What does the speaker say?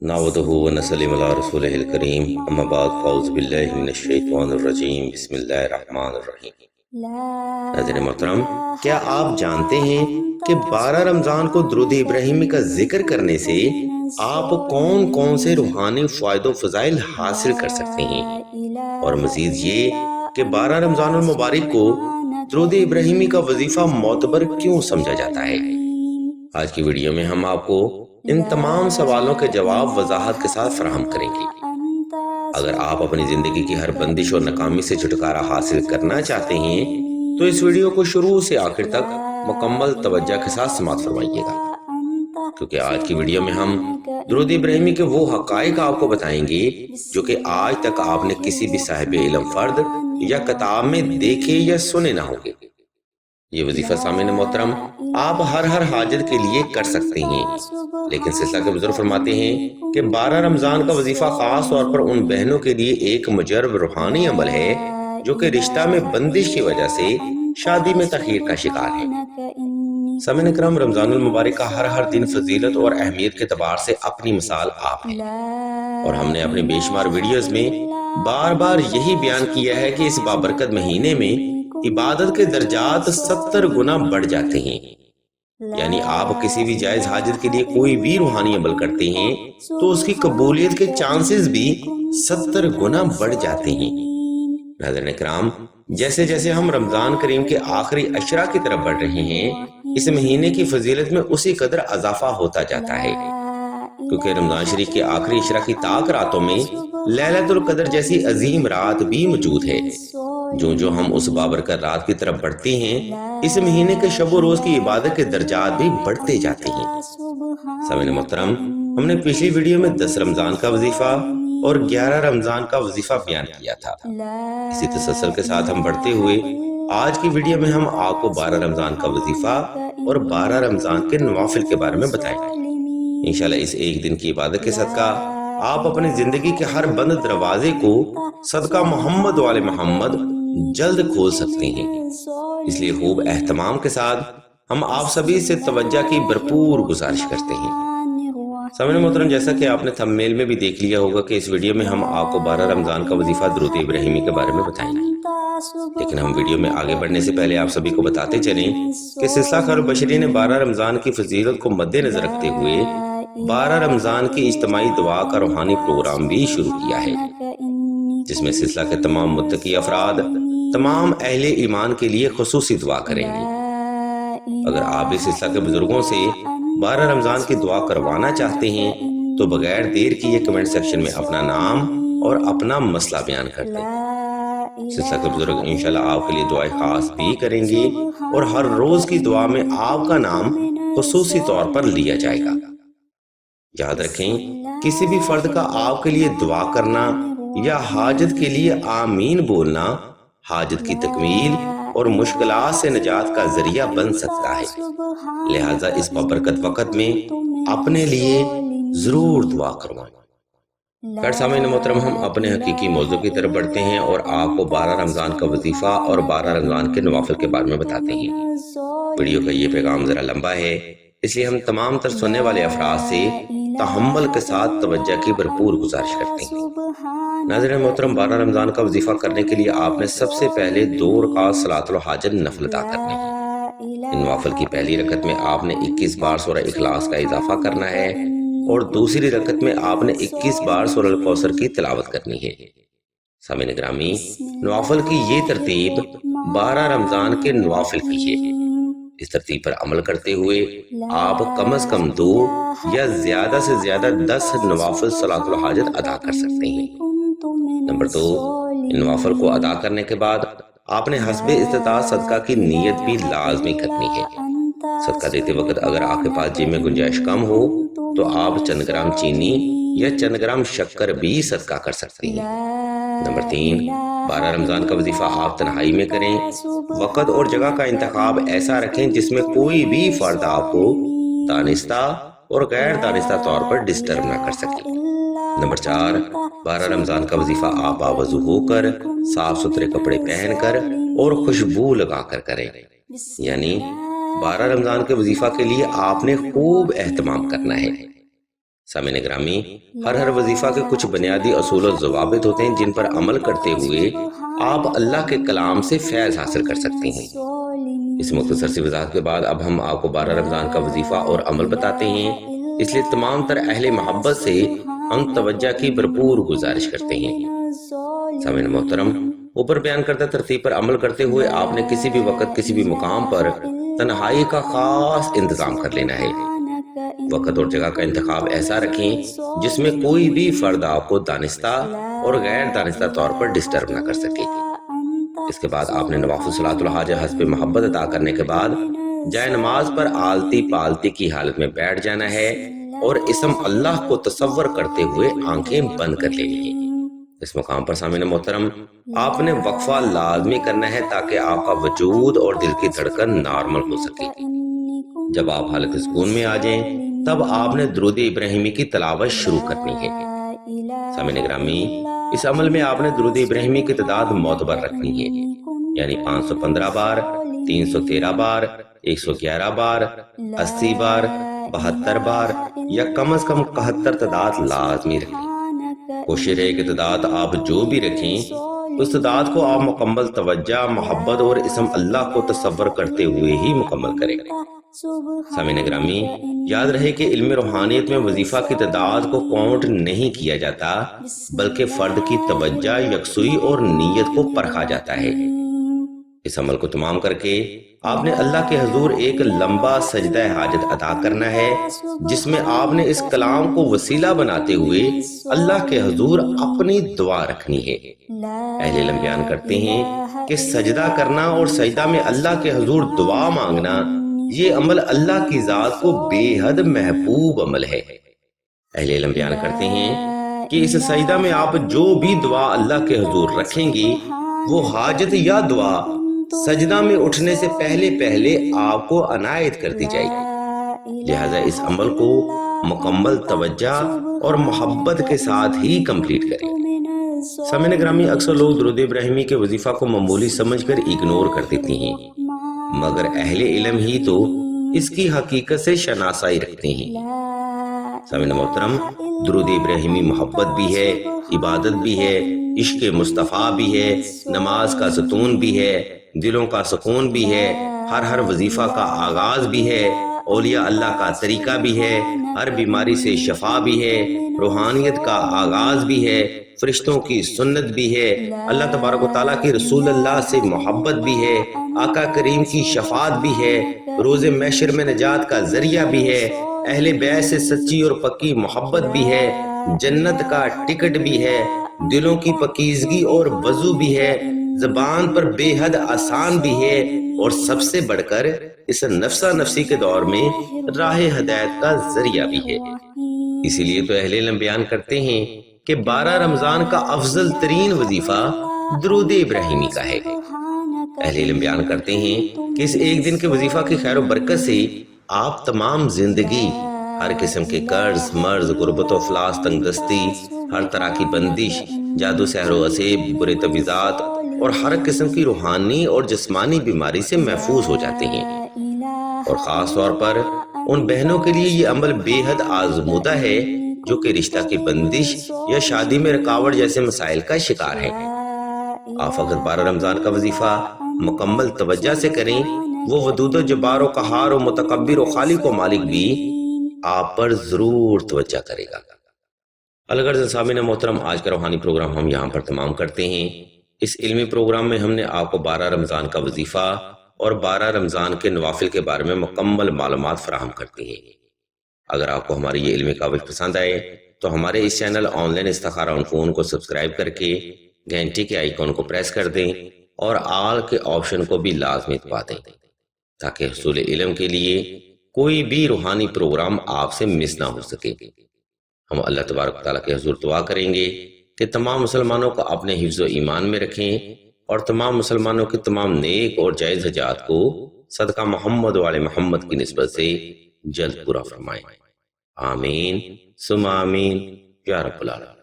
نعوذہ ونسلم علی رسولہ الکریم اما بعد فاعوذ باللہ من الشیطان الرجیم بسم اللہ الرحمن الرحیم۔ ناظرین محترم، کیا آپ جانتے ہیں کہ 12 رمضان کو درود ابراہیمی کا ذکر کرنے سے آپ کون کون سے روحانی فائد و فضائل حاصل کر سکتے ہیں، اور مزید یہ کہ 12 رمضان المبارک کو درود ابراہیمی کا وظیفہ معتبر کیوں سمجھا جاتا ہے؟ آج کی ویڈیو میں ہم آپ کو ان تمام سوالوں کے جواب وضاحت کے ساتھ فراہم کریں گے۔ اگر آپ اپنی زندگی کی ہر بندش اور ناکامی سے چھٹکارا حاصل کرنا چاہتے ہیں تو اس ویڈیو کو شروع سے آخر تک مکمل توجہ کے ساتھ سماعت فرمائیے گا، کیونکہ آج کی ویڈیو میں ہم درود ابراہیمی کے وہ حقائق آپ کو بتائیں گے جو کہ آج تک آپ نے کسی بھی صاحب علم فرد یا کتاب میں دیکھے یا سنے نہ ہوں گے۔ یہ وظیفہ سامعین محترم آپ ہر حاجت کے لیے کر سکتے ہیں، لیکن سلسلہ کے بزرگ فرماتے ہیں کہ 12 رمضان کا وظیفہ خاص طور پر ان بہنوں کے لیے ایک مجرب روحانی عمل ہے جو کہ رشتہ میں بندش کی وجہ سے شادی میں تاخیر کا شکار ہے۔ سامعین اکرام، رمضان المبارک کا ہر دن فضیلت اور اہمیت کے اعتبار سے اپنی مثال آپ ہے، اور ہم نے اپنی بے شمار ویڈیوز میں بار بار یہی بیان کیا ہے کہ اس بابرکت مہینے میں عبادت کے درجات 70 گنا بڑھ جاتے ہیں۔ یعنی آپ کسی بھی جائز حاجت کے لیے کوئی بھی روحانی عمل کرتے ہیں تو اس کی قبولیت کے چانسز بھی 70 گنا بڑھ جاتے ہیں۔ ناظرین اکرام، جیسے جیسے ہم رمضان کریم کے آخری عشرہ کی طرف بڑھ رہے ہیں، اس مہینے کی فضیلت میں اسی قدر اضافہ ہوتا جاتا ہے، کیونکہ رمضان شریف کے آخری عشرہ کی طاق راتوں میں لیلۃ القدر جیسی عظیم رات بھی موجود ہے۔ جو ہم اس بابرکت رات کی طرف بڑھتے ہیں، اس مہینے کے شب و روز کی عبادت کے درجات بھی بڑھتے جاتے ہیں۔ سامعین محترم، ہم نے پچھلی ویڈیو میں 10 رمضان کا وظیفہ اور 11 رمضان کا وظیفہ بیان کیا تھا۔ اسی تسلسل کے ساتھ ہم بڑھتے ہوئے آج کی ویڈیو میں ہم آپ کو 12 رمضان کا وظیفہ اور 12 رمضان کے نوافل کے بارے میں بتائیں گے۔ انشاءاللہ اس ایک دن کی عبادت کے صدقہ آپ اپنی زندگی کے ہر بند دروازے کو صدقہ محمد وآل محمد جلد کھول سکتے ہیں۔ اس لیے خوب اہتمام کے ساتھ ہم آپ سبھی سے توجہ کی بھرپور گزارش کرتے ہیں۔ سامعین محترم، جیسا کہ آپ نے تھمبنیل میں بھی دیکھ لیا ہوگا کہ اس ویڈیو میں ہم آپ کو 12 رمضان کا وظیفہ درود ابراہیمی کے بارے میں بتائیں گے، لیکن ہم ویڈیو میں آگے بڑھنے سے پہلے آپ سبھی کو بتاتے چلیں کہ سلسلہ خیر البشریہ نے 12 رمضان کی فضیلت کو مد نظر رکھتے ہوئے 12 رمضان کی اجتماعی دعا کا روحانی پروگرام بھی شروع کیا ہے، جس میں سلسلہ کے تمام متقی افراد تمام اہل ایمان کے لیے خصوصی دعا کریں گے۔ اگر آپ بھی سلسلہ کے بزرگوں سے 12 رمضان کی دعا کروانا چاہتے ہیں تو بغیر دیر کیے کمنٹ سیکشن میں اپنا نام اور اپنا مسئلہ بیان کر دیں۔ سلسلہ کے بزرگ انشاءاللہ آپ کے لیے دعائیں خاص بھی کریں گے، اور ہر روز کی دعا میں آپ کا نام خصوصی طور پر لیا جائے گا۔ یاد رکھیں، کسی بھی فرد کا آپ کے لیے دعا کرنا یا حاجت کے لیے آمین بولنا حاجت کی تکمیل اور مشکلات سے نجات کا ذریعہ بن سکتا ہے، لہٰذا اس بابرکت وقت میں اپنے لیے ضرور دعا کروائیں۔ خیر سامعین محترم، ہم اپنے حقیقی موضوع کی طرف بڑھتے ہیں اور آپ کو 12 رمضان کا وظیفہ اور 12 رمضان کے نوافل کے بارے میں بتاتے ہیں۔ ویڈیو کا یہ پیغام ذرا لمبا ہے، اس لیے ہم تمام تر سننے والے افراد سے تحمل کے ساتھ توجہ کی بھرپور گزارش کرتے ہیں۔ ناظرین محترم، 12 رمضان کا وظیفہ کرنے کے لیے آپ نے سب سے پہلے 2 رکعت صلاۃ الحاجت نفل ادا کرنے ہیں۔ ان نوافل کی پہلی رکعت میں آپ نے 21 بار سورہ اخلاص کا اضافہ کرنا ہے، اور دوسری رکعت میں آپ نے 21 بار سورہ الکوثر کی تلاوت کرنی ہے۔ سامعین گرامی، نوافل کی یہ ترتیب 12 رمضان کے نوافل کی ہے۔ اس ترتیب پر عمل کرتے ہوئے آپ کم از کم 2 یا زیادہ سے زیادہ 10 نوافل صلاۃ الحاجت ادا کر سکتے ہیں۔ نمبر 2، ان نوافل کو ادا کرنے کے بعد آپ نے حسب استطاعت صدقہ کی نیت بھی لازمی کرنی ہے۔ صدقہ دیتے وقت اگر آپ کے پاس جیب میں گنجائش کم ہو تو آپ چند گرام چینی یا چند گرام شکر بھی صدقہ کر سکتے ہیں۔ نمبر 3، 12 رمضان کا وظیفہ آپ تنہائی میں کریں۔ وقت اور جگہ کا انتخاب ایسا رکھیں جس میں کوئی بھی فرد آپ کو دانستہ اور غیر دانستہ طور پر ڈسٹرب نہ کر سکے۔ نمبر 4، 12 رمضان کا وظیفہ آپ باوضو ہو کر، صاف ستھرے کپڑے پہن کر اور خوشبو لگا کر کریں، یعنی 12 رمضان کے وظیفہ کے لیے آپ نے خوب اہتمام کرنا ہے۔ سامعین گرامی، ہر وظیفہ کے کچھ بنیادی اصول و ضوابط ہوتے ہیں جن پر عمل کرتے ہوئے آپ اللہ کے کلام سے فیض حاصل کر سکتے ہیں۔ اس مختصر سی وضاحت کے بعد اب ہم آپ کو 12 رمضان کا وظیفہ اور عمل بتاتے ہیں، اس لیے تمام تر اہل محبت سے ہم توجہ کی بھرپور گزارش کرتے ہیں۔ سامعین محترم، اوپر بیان کردہ ترتیب پر عمل کرتے ہوئے آپ نے کسی بھی وقت کسی بھی مقام پر تنہائی کا خاص انتظام کر لینا ہے۔ وقت اور جگہ کا انتخاب ایسا رکھیں جس میں کوئی بھی فرد آپ کو دانستہ اور غیر دانستہ طور پر ڈسٹرب نہ کر سکے۔ اس کے بعد آپ نے نوافل صلاۃ الحاجہ حسب محبت ادا کرنے کے بعد جائے نماز پر آلتی پالتی کی حالت میں بیٹھ جانا ہے اور اسم اللہ کو تصور کرتے ہوئے آنکھیں بند کر لینی ہیں۔ اس مقام پر سامعین محترم، آپ نے وقفہ لازمی کرنا ہے تاکہ آپ کا وجود اور دل کی دھڑکن نارمل ہو سکے۔ جب آپ حالت سکون میں آ جائیں تب آپ نے درود ابراہیمی کی تلاوت شروع کرنی ہے۔ سامعین گرامی، اس عمل میں آپ نے درود ابراہیمی کی تعداد معتبر رکھنی ہے، یعنی 515 بار، 313 بار، 111 بار، 80 بار، 72 بار یا کم از کم 71 تعداد لازمی رکھیں۔ کوشش رہے کہ تعداد آپ جو بھی رکھیں اس تعداد کو آپ مکمل توجہ، محبت اور اسم اللہ کو تصور کرتے ہوئے ہی مکمل کریں۔ سامعین گرامی، یاد رہے کہ علم روحانیت میں وظیفہ کی تعداد کو کاؤنٹ نہیں کیا جاتا بلکہ فرد کی توجہ، یکسوئی اور نیت کو پرکھا جاتا ہے۔ اس عمل کو تمام کر کے آپ نے اللہ کے حضور ایک لمبا سجدہ حاجت ادا کرنا ہے جس میں آپ نے اس کلام کو وسیلہ بناتے ہوئے اللہ کے حضور اپنی دعا رکھنی ہے۔ اہل علم بیان کرتے ہیں کہ سجدہ کرنا اور سجدہ میں اللہ کے حضور دعا مانگنا، یہ عمل اللہ کی ذات کو بے حد محبوب عمل ہے۔ اہل علم بیان کرتے ہیں کہ اس سجدہ میں آپ جو بھی دعا اللہ کے حضور رکھیں گی وہ حاجت یا دعا سجدہ میں اٹھنے سے پہلے آپ کو عنایت کر دی جائے گی، لہذا اس عمل کو مکمل توجہ اور محبت کے ساتھ ہی کمپلیٹ کریں۔ سامعین گرامی، اکثر لوگ درود ابراہیمی کے وظیفہ کو معمولی سمجھ کر اگنور کر دیتے ہیں، مگر اہل علم ہی تو اس کی حقیقت سے شناسائی رکھتے ہیں۔ سامعین محترم، درود ابراہیمی محبت بھی ہے، عبادت بھی ہے، عشق مصطفیٰ بھی ہے، نماز کا ستون بھی ہے، دلوں کا سکون بھی ہے، ہر وظیفہ کا آغاز بھی ہے، اولیاء اللہ کا طریقہ بھی ہے، ہر بیماری سے شفا بھی ہے، روحانیت کا آغاز بھی ہے، فرشتوں کی سنت بھی ہے، اللہ تبارک و تعالیٰ کی رسول اللہ سے محبت بھی ہے، آقا کریم کی شفاعت بھی ہے، روز محشر میں نجات کا ذریعہ بھی ہے، اہل بیت سے سچی اور پکی محبت بھی ہے، جنت کا ٹکٹ بھی ہے، دلوں کی پکیزگی اور وضو بھی ہے، زبان پر بے حد آسان بھی ہے، اور سب سے بڑھ کر اس نفسا نفسی کے دور میں راہ ہدایت کا ذریعہ بھی ہے۔ اسی لیے تو اہل علم بیان کرتے ہیں کہ 12 رمضان کا افضل ترین وظیفہ درود ابراہیمی کا ہے۔ اہل علم بیان کرتے ہیں کہ اس ایک دن کے وظیفہ کی خیر و برکت سے آپ تمام زندگی، ہر قسم کے قرض، مرض، غربت و افلاس، تنگ دستی، ہر طرح کی بندش، جادو سحر و عصیب، برے تویزات اور ہر قسم کی روحانی اور جسمانی بیماری سے محفوظ ہو جاتے ہیں۔ اور خاص طور پر ان بہنوں کے لیے یہ عمل بے حد آزمودہ ہے جو کہ رشتہ کی بندش یا شادی میں رکاوٹ جیسے مسائل کا شکار ہیں۔ آپ اگر 12 رمضان کا وظیفہ مکمل توجہ سے کریں، وہ ودود و جبار و قہار و متکبر و خالق و مالک بھی آپ پر ضرور توجہ کرے گا۔ الغرض سامعین محترم، آج کا روحانی پروگرام ہم یہاں پر تمام کرتے ہیں۔ اس علمی پروگرام میں ہم نے آپ کو 12 رمضان کا وظیفہ اور 12 رمضان کے نوافل کے بارے میں مکمل معلومات فراہم کرتے ہیں۔ اگر آپ کو ہماری یہ علمی کاوش پسند آئے تو ہمارے اس چینل آن لائن استخارہ آن فون کو سبسکرائب کر کے گھنٹی کے آئیکن کو پریس کر دیں اور آل کے آپشن کو بھی لازمی دبا دیں تاکہ حصول علم کے لیے کوئی بھی روحانی پروگرام آپ سے مس نہ ہو سکے۔ ہم اللہ تبارک تعالیٰ کے حضور دعا کریں گے کہ تمام مسلمانوں کو اپنے حفظ و ایمان میں رکھیں اور تمام مسلمانوں کی تمام نیک اور جائز حاجات کو صدقہ محمد و آل محمد کی نسبت سے جلد پورا فرمائیں۔ آمین ثم آمین یا رب العالمین۔